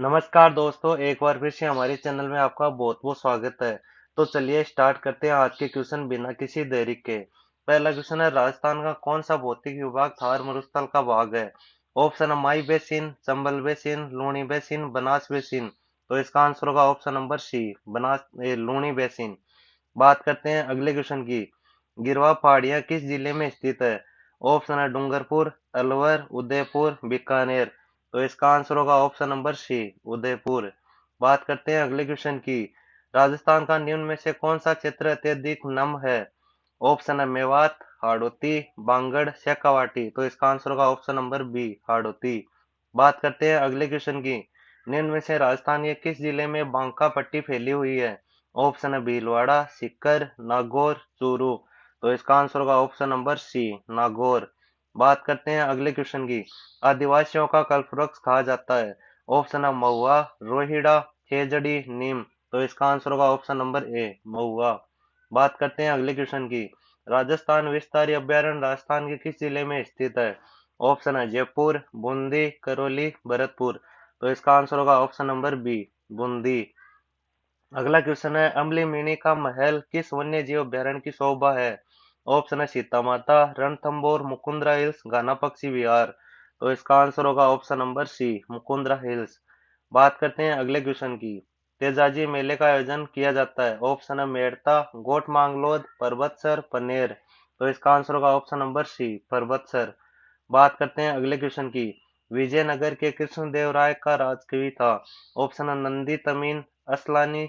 नमस्कार दोस्तों, एक बार फिर से हमारे चैनल में आपका बहुत बहुत स्वागत है। तो चलिए स्टार्ट करते हैं आज के क्वेश्चन बिना किसी देरी के। पहला क्वेश्चन है, राजस्थान का कौन सा भौतिक विभाग थार मरुस्थल का भाग है? ऑप्शन है Mahi basin, Chambal basin, Luni basin, Banas basin. तो इसका आंसर होगा option number C, Luni basin. बात करते हैं अगले क्वेश्चन की। गिरवा पहाड़ियाँ किस जिले में स्थित है? ऑप्शन है डूंगरपुर, अलवर, उदयपुर, बीकानेर। तो इसका आंसर होगा ऑप्शन नंबर सी, उदयपुर। बात करते हैं अगले क्वेश्चन की। राजस्थान का निम्न में से कौन सा क्षेत्र अत्यधिक नम है? ऑप्शन है मेवात, हाड़ौती, बांगड़, शेखावाटी। तो इसका आंसर होगा ऑप्शन नंबर बी, हाड़ौती। बात करते हैं अगले क्वेश्चन की। निम्न में से राजस्थान के किस जिले में बांका पट्टी फैली हुई है? ऑप्शन है भीलवाड़ा, सीकर, नागौर, चूरू। तो इसका आंसर होगा ऑप्शन नंबर सी, नागौर। बात करते हैं अगले क्वेश्चन की। आदिवासियों का कल्पवृक्ष कहा जाता है? ऑप्शन है महुआ, रोहिड़ा, खेजड़ी, नीम। तो इसका आंसर होगा ऑप्शन नंबर ए, महुआ। बात करते हैं अगले क्वेश्चन की। राजस्थान विस्तारी अभ्यारण्य राजस्थान के किस जिले में स्थित है? ऑप्शन है जयपुर, बूंदी, करौली, भरतपुर। तो इसका आंसर होगा ऑप्शन नंबर बी, बूंदी। अगला क्वेश्चन है, अम्बली मिनी का महल किस वन्य जीव अभ्यारण्य की शोभा है? ऑप्शन है सीता माता, रणथंबोर, मुकुंदरा हिल्स, घाना पक्षी विहार। तो इसका आंसर होगा option number C, Mukundra hills. बात करते हैं अगले क्वेश्चन की। तेजाजी मेले का आयोजन किया जाता है? ऑप्शन है मेड़ता, गोट मांगलोद, परबतसर, पनेर। तो इसका आंसर होगा ऑप्शन नंबर सी, परबतसर। बात करते हैं अगले क्वेश्चन की। विजयनगर के कृष्णदेवराय का राजकवि था? ऑप्शन है नंदी तमीन, असलानी,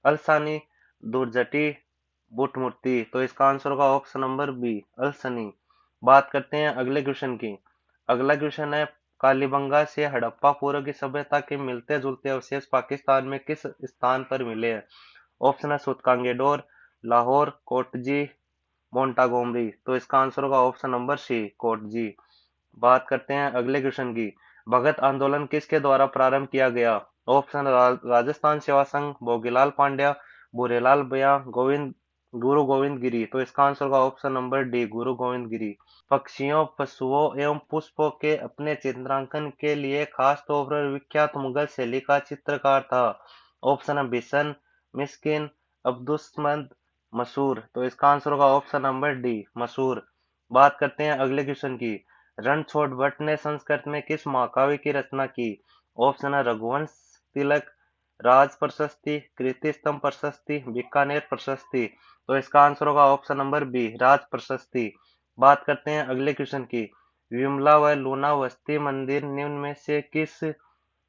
अलसानी, दुर्जटी, बुटमूर्ति। तो इसका आंसर होगा ऑप्शन नंबर बी, अलसनी। बात करते हैं अगले क्वेश्चन की। अगला क्वेश्चन है, कालीबंगा से हड़प्पा पूर्व की सभ्यता के मिलते जुलते अवशेष पाकिस्तान में किस स्थान पर मिले हैं? ऑप्शन है सुतकांगेडोर, लाहौर, कोटजी, मोंटागोमरी। तो इसका आंसर होगा ऑप्शन नंबर सी, कोटजी। बात करते हैं अगले क्वेश्चन की। भगत आंदोलन किसके द्वारा प्रारंभ किया गया? ऑप्शन राजस्थान सेवा संघ, भोगीलाल पांड्या, भूरेलाल बया, गुरु गोविंद गिरी। तो इसका आंसर होगा ऑप्शन नंबर डी, गुरु गोविंद गिरी। पक्षियों, पशुओं एवं पुष्पों के अपने चित्रांकन के लिए खास तौर पर विख्यात मुगल शैली का चित्रकार था? ऑप्शन है बिशन, मिस्किन, अब्दुस्मद, मसूर। तो इसका आंसर होगा ऑप्शन नंबर डी, मसूर। बात करते हैं अगले क्वेश्चन की। रणछोड़ भट्ट ने संस्कृत में किस महाकाव्य की रचना की? ऑप्शन है रघुवंश तिलक, राज प्रशस्ति, कीर्ति स्तंभ प्रशस्ति, बीकानेर प्रशस्ति। तो इसका आंसर होगा ऑप्शन नंबर बी, राज प्रशस्ति। बात करते हैं अगले क्वेश्चन की। विमला व लूनावस्ती मंदिर निम्न में से किस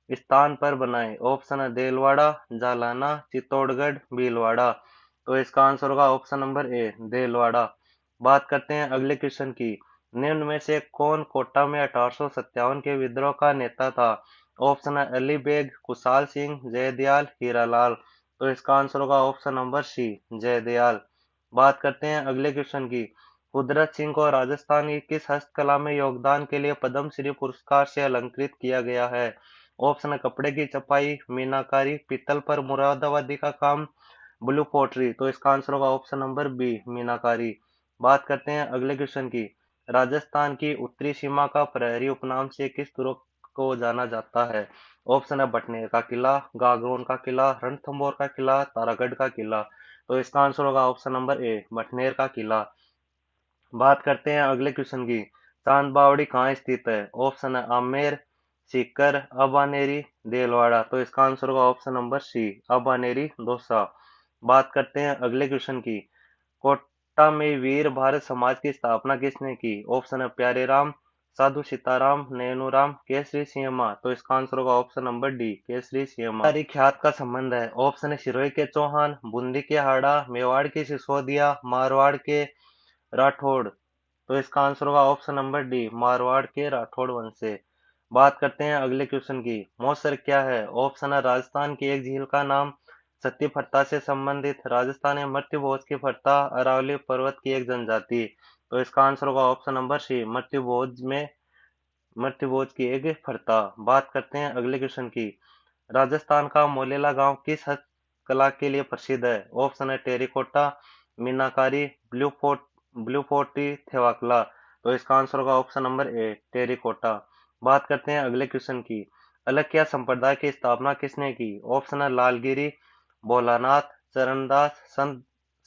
स्थान पर बनाए? ऑप्शन है देलवाड़ा, जालाना, चित्तौड़गढ़, भीलवाड़ा। तो इसका आंसर होगा ऑप्शन नंबर ए, देलवाड़ा। बात करते हैं अगले क्वेश्चन की। निम्न में से कौन कोटा में 1857 के विद्रोह का नेता था? ऑप्शन है अली बेग, कुशाल सिंह, जयदयाल, हीरालाल। तो इसका आंसर होगा ऑप्शन नंबर सी, जयदयाल। बात करते हैं अगले क्वेश्चन की। कुदरत सिंह को राजस्थान की किस हस्तकला में योगदान के लिए पद्मश्री पुरस्कार से अलंकृत किया गया है? ऑप्शन है कपड़े की छपाई, मीनाकारी, पीतल पर मुरादाबादी का काम, ब्लू पोट्री। तो इसका आंसर होगा ऑप्शन नंबर बी, मीनाकारी। बात करते हैं अगले क्वेश्चन की। राजस्थान की उत्तरी सीमा का प्रहरी उपनाम से किस दुर्ग को जाना जाता है? ऑप्शन है बटनेर का किला, गागरोन का किला, रणथंभौर का किला, तारागढ़ का किला। तो इसका आंसर होगा ऑप्शन नंबर ए, बटनेर का किला। बात करते हैं अगले क्वेश्चन की। चांद बावड़ी कहाँ स्थित है? ऑप्शन है आमेर, सीकर, अबानेरी, देलवाड़ा। तो इसका आंसर होगा ऑप्शन नंबर सी, अबानेरी, दौसा। बात करते हैं अगले क्वेश्चन की। कोटा में वीर भारत समाज की स्थापना किसने की? ऑप्शन है प्यारे राम, साधु सीताराम, नैनूराम, केसरी सिंहमा। तो इसका आंसर होगा ऑप्शन नंबर डी, केसरी सिंहमा। हमारी ख्यात का संबंध है? ऑप्शन है सिरोही के चौहान, बूंदी के हाड़ा, मेवाड़ के सिसोदिया, मारवाड़ के राठौड़। तो इसका आंसर होगा ऑप्शन नंबर डी, मारवाड़ के राठौड़ वंश से। बात करते हैं अगले क्वेश्चन की। मौसर क्या है? ऑप्शन है राजस्थान की एक झील का नाम, सती फरता से संबंधित, राजस्थान में मृत्युभोज की फरता, अरावली पर्वत की एक जनजाति। तो इसका आंसर होगा ऑप्शन नंबर सी, मृत्युभोज की एक फरता। बात करते हैं अगले क्वेश्चन की। राजस्थान का मोलेला गांव किस हस्तकला के लिए प्रसिद्ध है? ऑप्शन है टेरिकोटा, मीनाकारी, ब्लू फोर्टी, थेवाकला। तो इसका आंसर होगा ऑप्शन नंबर ए, टेरिकोटा। बात करते हैं अगले क्वेश्चन की। अलक्या संप्रदाय की स्थापना किसने की? ऑप्शन है लालगिरी, भोलानाथ, चरणदास,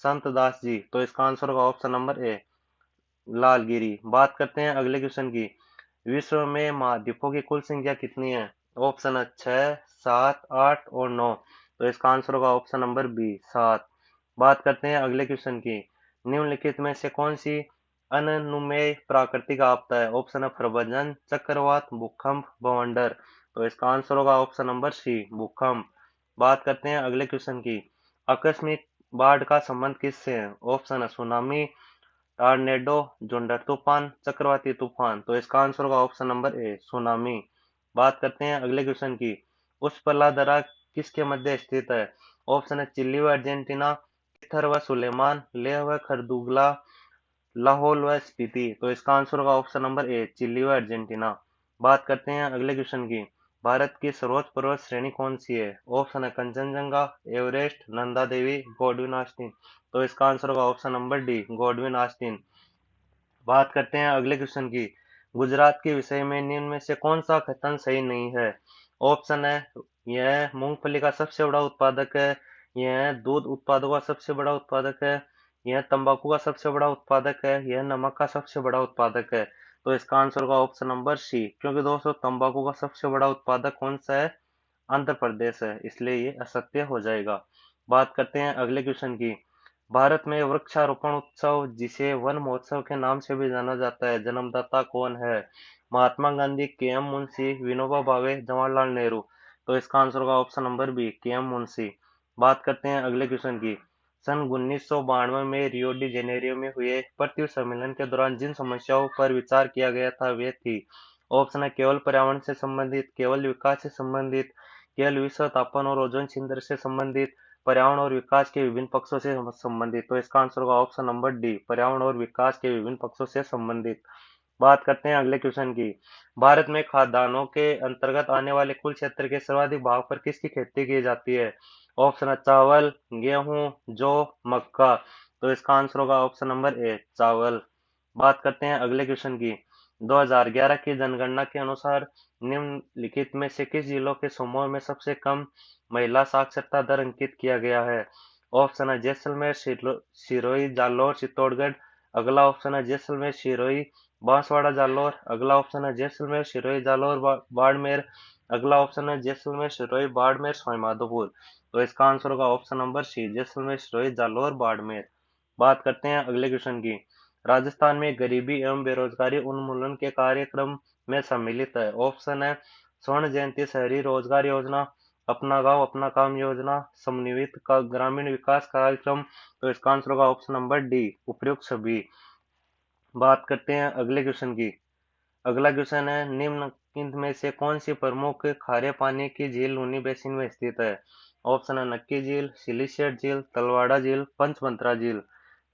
संत दास जी। तो इसका आंसर होगा ऑप्शन नंबर ए, लालगिरी। बात करते हैं अगले क्वेश्चन की। विश्व में महाद्वीपों की कुल संख्या कितनी है? ऑप्शन है 6, 7, 8 और 9। तो इसका आंसर होगा ऑप्शन नंबर बी, 7। बात करते हैं अगले क्वेश्चन की। निम्नलिखित में से कौन सी अननुमेय प्राकृतिक आपदा है? ऑप्शन है प्रबंधन, चक्रवात, भूकंप, बवंडर। तो इसका आंसर होगा ऑप्शन नंबर सी, भूकंप। बात करते हैं अगले क्वेश्चन की। आकस्मिक बाढ़ का संबंध किससे है? ऑप्शन है सुनामी, टॉर्नेडो, जुंडर तूफान, चक्रवाती तूफान। तो इसका आंसर होगा ऑप्शन नंबर ए, सुनामी। बात करते हैं अगले क्वेश्चन की। उस्पला दर्रा किसके मध्य स्थित है? ऑप्शन है चिली व अर्जेंटीना, तिथर व सुलेमान, लेह व खरदुगला, लाहौल व स्पीति। तो इसका आंसर होगा ऑप्शन नंबर ए, चिली व अर्जेंटीना। बात करते हैं अगले क्वेश्चन की। भारत की सर्वोच्च पर्वत श्रेणी कौन सी है? ऑप्शन है Kanchenjunga, Everest, Nanda Devi, Godwin Austin. तो इसका आंसर होगा option number D, Godwin Austin. बात करते हैं अगले क्वेश्चन की। गुजरात के विषय में निम्न में से कौन सा कथन सही नहीं है? ऑप्शन है यह मूंगफली का सबसे बड़ा उत्पादक है, यह दूध उत्पादों का सबसे बड़ा उत्पादक है, यह तंबाकू का सबसे बड़ा उत्पादक है, यह नमक का सबसे बड़ा उत्पादक है। तो इसका आंसर होगा ऑप्शन नंबर सी, क्योंकि दोस्तों तंबाकू का सबसे बड़ा उत्पादक कौन सा है? आंध्र प्रदेश है, इसलिए ये असत्य हो जाएगा। बात करते हैं अगले क्वेश्चन की। भारत में वृक्षारोपण उत्सव, जिसे वन महोत्सव के नाम से भी जाना जाता है, जन्मदाता कौन है? महात्मा गांधी, के एम मुंशी, विनोबा भावे, जवाहरलाल नेहरू। तो इसका आंसर होगा ऑप्शन नंबर बी, के एम मुंशी। बात करते हैं अगले क्वेश्चन की। सन 1992 में रियो डी जेनेरियो में हुए पृथ्वी सम्मेलन के दौरान जिन समस्याओं पर विचार किया गया था वे थी। ऑप्शन है केवल पर्यावरण से संबंधित, केवल विकास से संबंधित, केवल विश्व तापन और ओजोन छिद्र से संबंधित, पर्यावरण और विकास के विभिन्न पक्षों से संबंधित। तो इसका आंसर होगा ऑप्शन नंबर डी, पर्यावरण और विकास के विभिन्न पक्षों से संबंधित। बात करते हैं अगले क्वेश्चन की। भारत में खाद्यान्नों के अंतर्गत आने वाले कुल क्षेत्र के सर्वाधिक भाग पर किसकी खेती की जाती है? ऑप्शन है चावल, गेहूं, जौ, मक्का। तो इसका आंसर होगा ऑप्शन नंबर ए, चावल। बात करते हैं अगले क्वेश्चन की। 2011 की जनगणना के अनुसार निम्नलिखित में से किस जिलों के समूह में सबसे कम महिला साक्षरता दर अंकित किया गया है? ऑप्शन है जैसलमेर, सिरोही, जालौर, चित्तौड़गढ़। अगला ऑप्शन है जैसलमेर, सिरोही, बांसवाड़ा, जालौर। अगला ऑप्शन है जैसलमेर, सिरोही, जालौर, बाड़मेर। अगला ऑप्शन है जैसलमेर, सिरोही, बाड़मेर, सवाईमाधोपुर। तो इसका आंसर होगा option number C, Jaisalmer, Sirohi, Jalore, Barmer. बात करते हैं अगले क्वेश्चन की। राजस्थान में गरीबी एवं बेरोजगारी उन्मूलन के कार्यक्रम में सम्मिलित है। ऑप्शन है स्वर्ण जयंती शहरी रोजगार योजना, अपना गांव अपना काम योजना, समन्वित का ग्रामीण विकास कार्यक्रम। तो इसका आंसर होगा ऑप्शन नंबर डी, उपयुक्त सभी। बात करते हैं अगले क्वेश्चन की। अगला क्वेश्चन है निम्नलिखित में से कौन सी प्रमुख खारे पानी की झील लूनी बेसिन में स्थित है? ऑप्शन है नक्की झील, सिलिशेट झील, तलवाड़ा झील, पंचमंत्रा झील।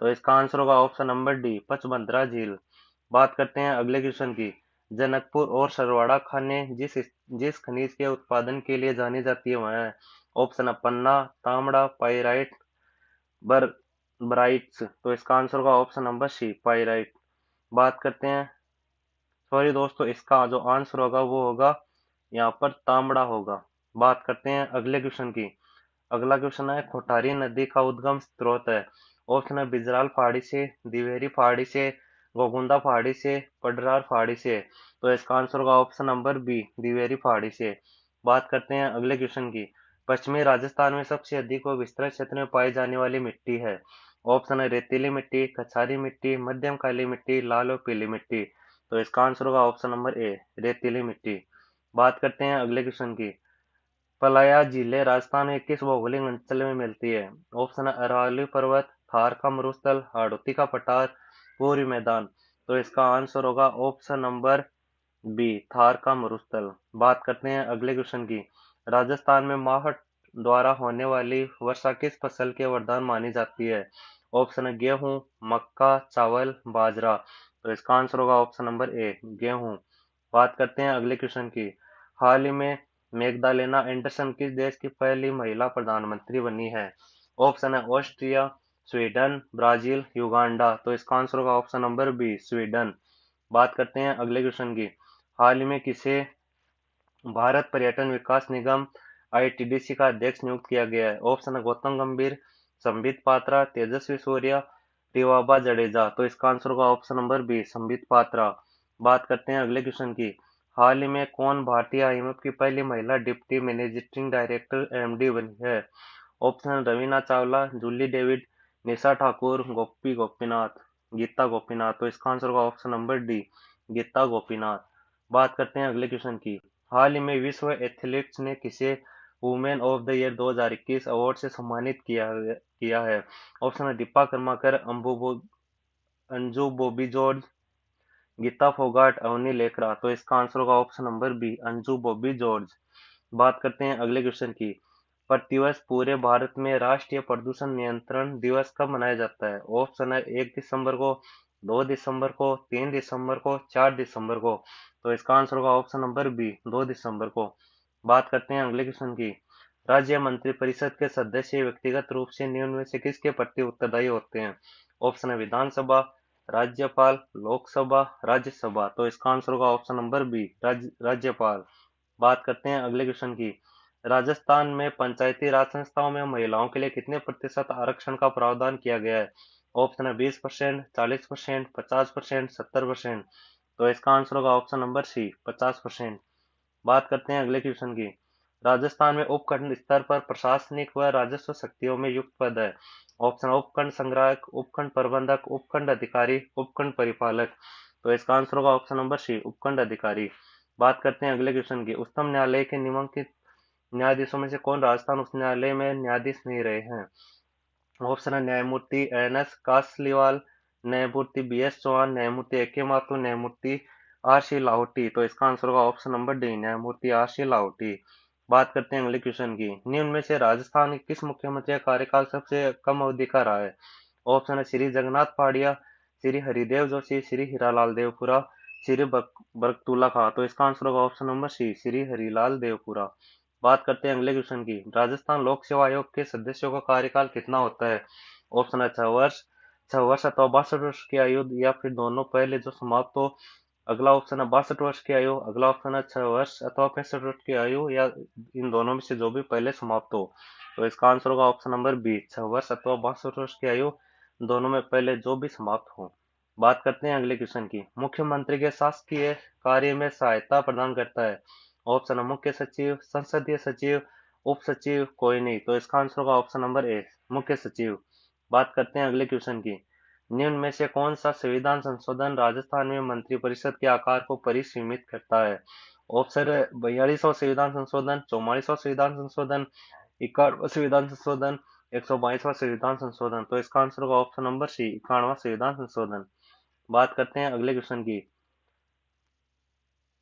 तो इसका आंसर होगा ऑप्शन नंबर डी, पंचमंत्रा झील। बात करते हैं अगले क्वेश्चन की। जनकपुर और सरवाड़ा खानें जिस जिस खनिज के उत्पादन के लिए जानी जाती है वह है। ऑप्शन है पन्ना, तांबड़ा, पाइराइट, बर ब्राइट्स। तो इसका आंसर होगा ऑप्शन नंबर सी, पाइराइट। बात करते हैं, सॉरी दोस्तों, इसका जो आंसर होगा वो होगा यहाँ पर तांबड़ा होगा। बात करते हैं अगले क्वेश्चन की। अगला क्वेश्चन है कोठारी नदी का उद्गम स्रोत है। ऑप्शन है बिजराल पहाड़ी से, दिवेरी पहाड़ी से, गोगुंदा पहाड़ी से, पडरार पहाड़ी से। तो इसका आंसर होगा ऑप्शन नंबर बी, दिवेरी पहाड़ी से। बात करते हैं अगले क्वेश्चन की। पश्चिमी राजस्थान में सबसे अधिक व विस्तृत क्षेत्र में पाई जाने वाली मिट्टी है। ऑप्शन है रेतीली मिट्टी, कछारी मिट्टी, मध्यम काली मिट्टी, लाल और पीली मिट्टी। तो इसका आंसर होगा ऑप्शन नंबर ए, रेतीली मिट्टी। बात करते हैं अगले क्वेश्चन की। पलाया झीलें राजस्थान के किस भौगोलिक अंचल में मिलती है? ऑप्शन है अरावली पर्वत, थार का मरुस्थल, हाड़ौती का पठार, पूर्वी मैदान। तो इसका आंसर होगा ऑप्शन नंबर बी, थार का मरुस्थल। बात करते हैं अगले क्वेश्चन की। राजस्थान में मावठ द्वारा होने वाली वर्षा किस फसल के वरदान मानी जाती है? ऑप्शन है गेहूं, मक्का, चावल, बाजरा। तो इसका आंसर होगा ऑप्शन नंबर ए, गेहूं। बात करते हैं अगले क्वेश्चन की। हाल ही में मैग्डालेना एंडरसन किस देश की पहली महिला प्रधानमंत्री बनी है? ऑप्शन है ऑस्ट्रिया, स्वीडन, ब्राजील, युगांडा। तो इसका आंसर होगा ऑप्शन नंबर बी, स्वीडन। बात करते हैं अगले क्वेश्चन की। हाल ही में किसे भारत पर्यटन विकास निगम आईटीडीसी का अध्यक्ष नियुक्त किया गया है? ऑप्शन है गौतम गंभीर, संबित पात्रा, तेजस्वी सूर्या, रिवाबा जडेजा। तो इसका आंसर होगा option number B, Sambit Patra. बात करते हैं अगले क्वेश्चन की। हाल ही में कौन भारतीय आईएमएफ की पहली महिला डिप्टी मैनेजिंग डायरेक्टर एमडी बनी है? Option Raveena Chawla, Julie David, Nisha Thakur, Gopi Gopinath, Geeta Gopinath. तो इसका आंसर होगा option number D, Geeta Gopinath. बात करते हैं अगले क्वेश्चन की। हाल ही में विश्व एथलीट्स ने किसे women of the year 2021 award से सम्मानित किया है? ऑप्शन है दीपा कर्माकर, अंजू बॉबी जॉर्ज, गीता फोगाट, अवनी लेखरा। तो इसका आंसर होगा option number B, Anju Bobby George. बात करते हैं अगले क्वेश्चन की। प्रतिवर्ष पूरे भारत में राष्ट्रीय प्रदूषण नियंत्रण दिवस कब मनाया जाता है? ऑप्शन है 1 दिसंबर को, 2 दिसंबर को, 3 दिसंबर को, 4 दिसंबर को। तो इसका आंसर होगा ऑप्शन नंबर बी, 2 दिसंबर को। बात करते हैं अगले क्वेश्चन की। राज्य मंत्रिपरिषद के सदस्य व्यक्तिगत रूप से निम्न में से किसके प्रति उत्तरदायी होते हैं? ऑप्शन है विधानसभा, राज्यपाल, लोकसभा, राज्यसभा। तो इसका आंसर होगा ऑप्शन नंबर बी, राज्यपाल। बात करते हैं अगले क्वेश्चन की। राजस्थान में पंचायती राज संस्थाओं में महिलाओं के लिए कितने प्रतिशत आरक्षण का प्रावधान किया गया है? ऑप्शन है 20%, 40%, 50%, 70%। तो इसका आंसर होगा ऑप्शन नंबर सी, 50%। बात करते हैं अगले क्वेश्चन की। राजस्थान में उपखंड स्तर पर प्रशासनिक व राजस्व शक्तियों में युक्त पद है? ऑप्शन उपखंड संग्राहक, उपखंड प्रबंधक, उपखंड अधिकारी, उपखंड परिपालक। तो इसका आंसर होगा ऑप्शन नंबर सी, उपखंड अधिकारी। बात करते हैं अगले क्वेश्चन की। उच्चतम न्यायालय के निम्नलिखित न्यायाधीशों में से कौन राजस्थान उच्च न्यायालय में न्यायाधीश नहीं रहे हैं? ऑप्शन है न्यायमूर्ति एन एस कासलीवाल, न्यायमूर्ति बी एस चौहान, न्यायमूर्ति ए के माथुर, न्यायमूर्ति आर सी लाहौटी। तो इसका आंसर होगा ऑप्शन नंबर डी, न्यायमूर्ति आर सी लाहौटी। बात करते हैं अगले क्वेश्चन की। निम्न में से राजस्थान के किस मुख्यमंत्री का कार्यकाल सबसे कम अवधि का रहा है? ऑप्शन है श्री जगन्नाथ पहाड़िया, श्री हरिदेव जोशी, श्री हीरालाल देवपुरा, श्री बरकतुल्ला खां। तो इसका आंसर होगा option number C, Shri Harilal Devpura. बात करते हैं अगले क्वेश्चन की। राजस्थान लोक सेवा आयोग के सदस्यों का कार्यकाल कितना होता है? ऑप्शन है 6 वर्ष, 6 वर्ष अथवा 62 वर्ष की आयु, या फिर दोनों पहले जो समाप्त हो। अगला ऑप्शन है 62 वर्ष की आयु, अगला ऑप्शन है 6 वर्ष अथवा 65 वर्ष की आयु, या इन दोनों में से जो भी पहले समाप्त हो। तो इसका आंसर होगा ऑप्शन नंबर बी, 6 वर्ष अथवा 62 वर्ष की आयु, दोनों में पहले जो भी समाप्त हो। बात करते हैं अगले क्वेश्चन की। मुख्यमंत्री के शासकीय कार्य में सहायता प्रदान करता है? ऑप्शन है मुख्य सचिव, संसदीय सचिव, उप सचिव, कोई नहीं। तो इसका आंसर होगा ऑप्शन नंबर ए, मुख्य सचिव। बात करते हैं अगले क्वेश्चन की। निम्न में से कौन सा संविधान संशोधन राजस्थान में मंत्रिपरिषद के आकार को परिसीमित करता है? ऑप्शन है 42वां संविधान संशोधन, 44वां संविधान संशोधन, 51वां संविधान संशोधन, 122वां संविधान संशोधन। तो इसका आंसर होगा ऑप्शन नंबर सी, 51वां संविधान संशोधन। बात करते हैं अगले क्वेश्चन की।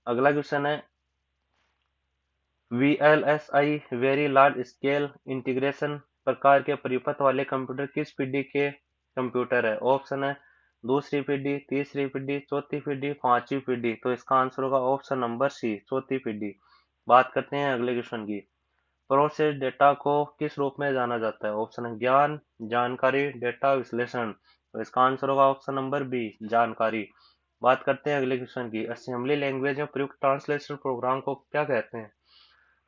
अगला क्वेश्चन है VLSI very large scale integration प्रकार के परिपथ वाले कंप्यूटर किस पीढ़ी के कंप्यूटर है? ऑप्शन है दूसरी पीढ़ी, तीसरी पीढ़ी, चौथी पीढ़ी, पांचवी पीढ़ी। तो इसका आंसर होगा ऑप्शन नंबर सी, चौथी पीढ़ी। बात करते हैं अगले क्वेश्चन की। प्रोसेस डेटा को किस रूप में जाना जाता है? ऑप्शन है ज्ञान, जानकारी, डेटा विश्लेषण। तो इसका आंसर होगा ऑप्शन नंबर बी, जानकारी। बात करते हैं अगले क्वेश्चन की। असेंबली लैंग्वेज में प्रयुक्त ट्रांसलेशन प्रोग्राम को क्या कहते हैं?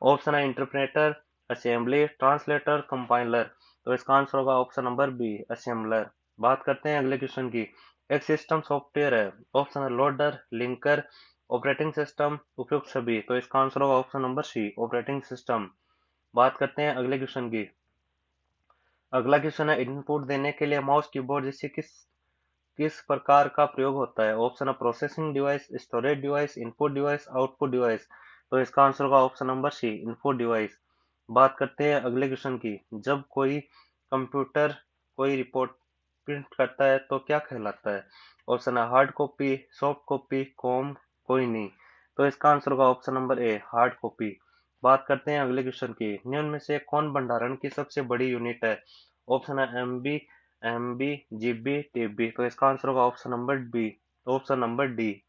ऑप्शन है इंटरप्रेटर, असेंबली, ट्रांसलेटर, कंपाइलर। तो इसका आंसर होगा ऑप्शन नंबर बी, असेंबलर। बात करते हैं अगले क्वेश्चन की। एक सिस्टम सॉफ्टवेयर है। ऑप्शन है लोडर, लिंकर, ऑपरेटिंग सिस्टम, उपयुक्त सभी। तो इसका आंसर होगा option number C, operating system. बात करते हैं अगले क्वेश्चन की। अगला क्वेश्चन है इनपुट देने के लिए माउस कीबोर्ड जैसे किस किस प्रकार का प्रयोग होता है? ऑप्शन है processing device, storage device, input device, output device. तो इसका आंसर होगा option number C, input device. बात करते हैं अगले क्वेश्चन की। जब कोई कंप्यूटर कोई रिपोर्ट प्रिंट करता है तो क्या कहलाता है? ऑप्शन है hard copy, soft copy, com, कोई नहीं। तो इसका आंसर होगा option number A, hard copy. बात करते हैं अगले क्वेश्चन की। निम्न में से कौन भंडारण की सबसे बड़ी यूनिट है? ऑप्शन है एमबी, एमबी, जीबी, टीबी। तो इसका आंसर होगा option number B, option number D.